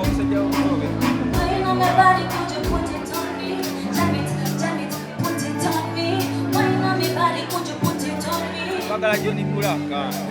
Wine on my body, could you put it on me? Jam it, put it on me. Wine on my body, could you put it on me? Bagala Johnny Kulaka.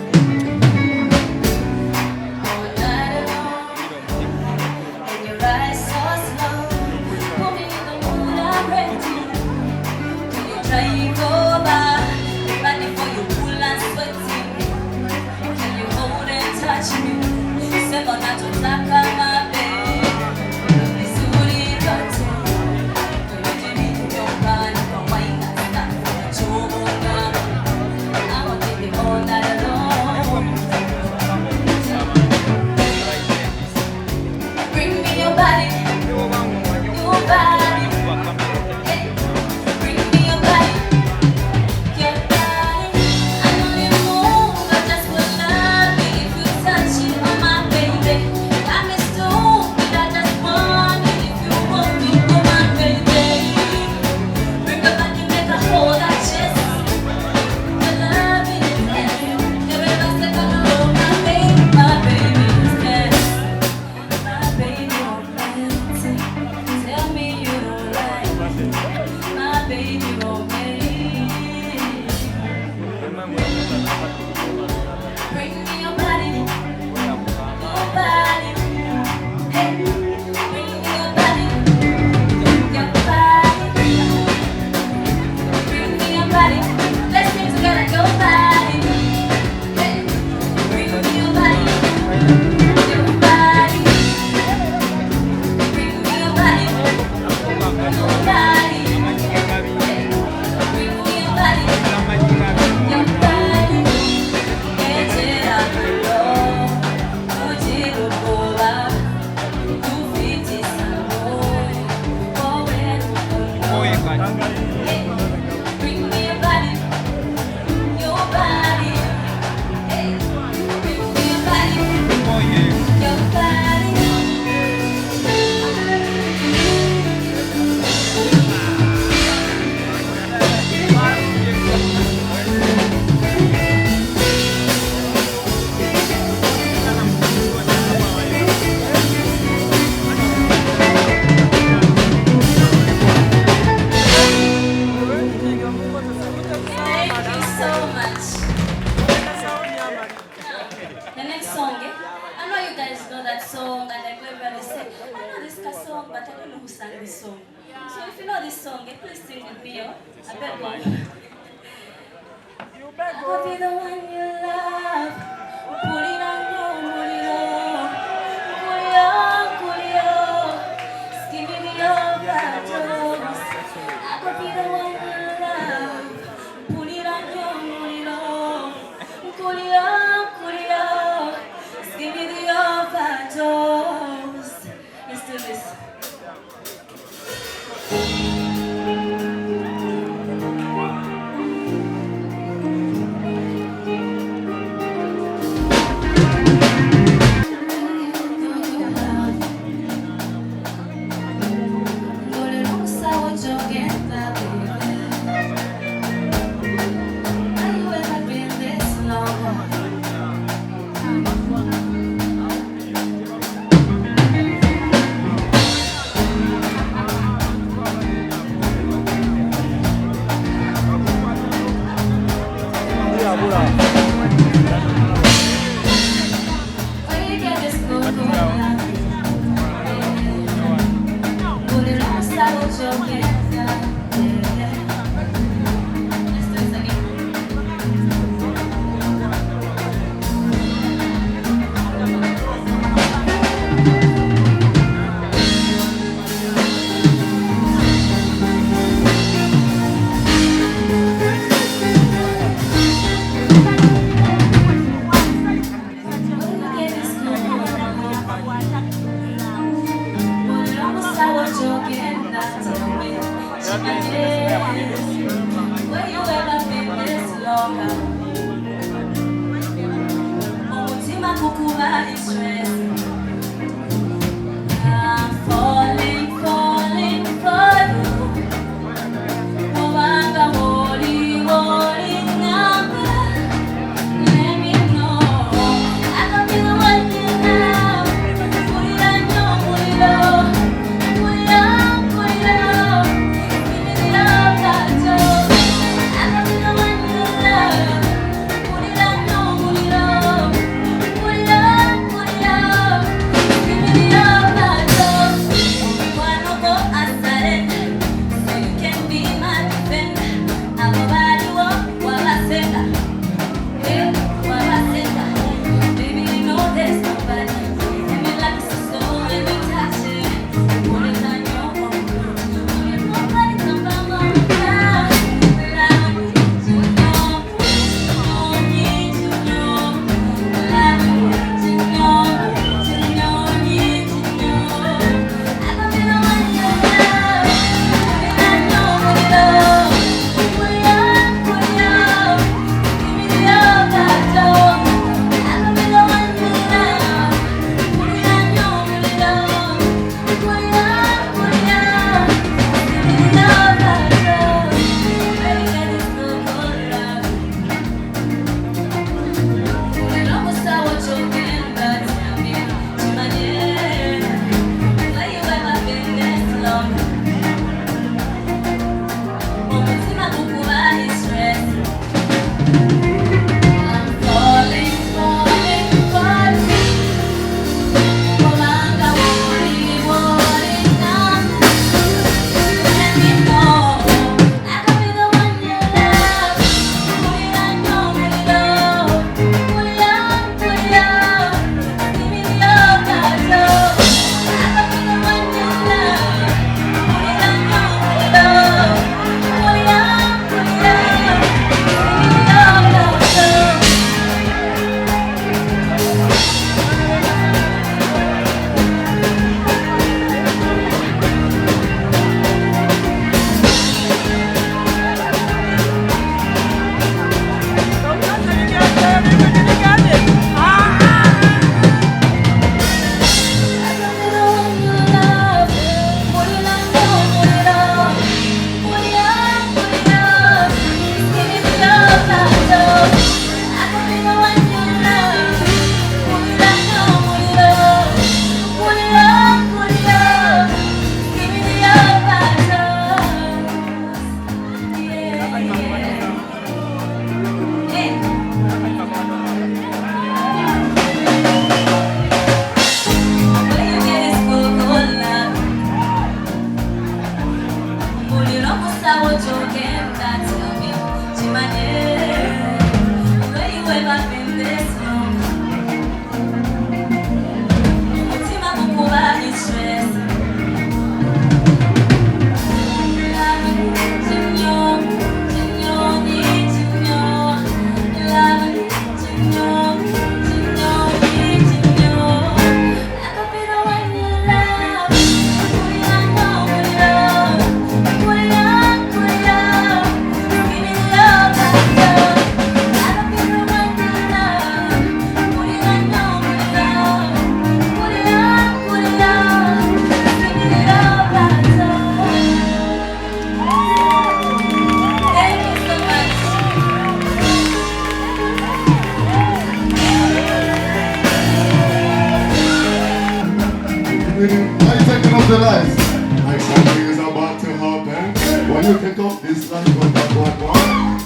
the lights. Like something is about to happen. When you take off this light from that one,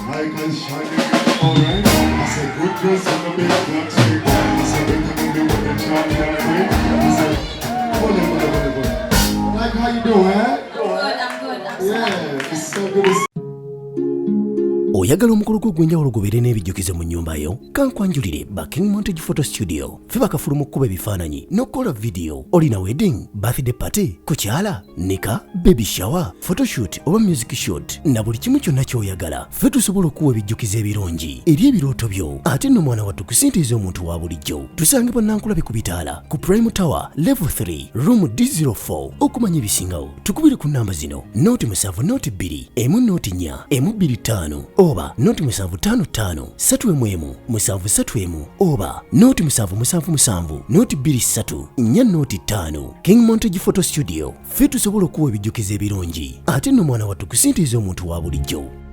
I can shine it alright. I said good dress on the big black street. I said we can do what the child can't wait. I said, hold on. Like how you doing, eh? I'm good. Yeah, it's so good to see. Oyagala omukolo gw'enjawulo gubeere n'ebijjukize mu nnyumba yo kankwanjulire King Montage Photo Studio fe bakafulu mu kkuba ebifaananyi n'okukola video olina wedding birthday party kukyala nika baby shower photoshoot oba music shoot na buli kimu kyonna ky'oyagala fe tusobola okuwa ebijjukize ebirungi eri ebirooto byo ate nno mwana wattu kusintiiza omuntu wa bulijjo tusange bannankulabe ku bitaala ku Prime Tower Level 3 Room D04 okumanya ebisingawo tukubire ku namba zino noti 7 noti 2 emu noti 4 emu 25 oba noti 755 7 7 oba noti 777 noti 23 4 noti 5 King Montage Photo Studio fe tusobola okuwa ebijjukize ebirungi ate nno mwana wattu kusintiiza omuntu wa bulijjo.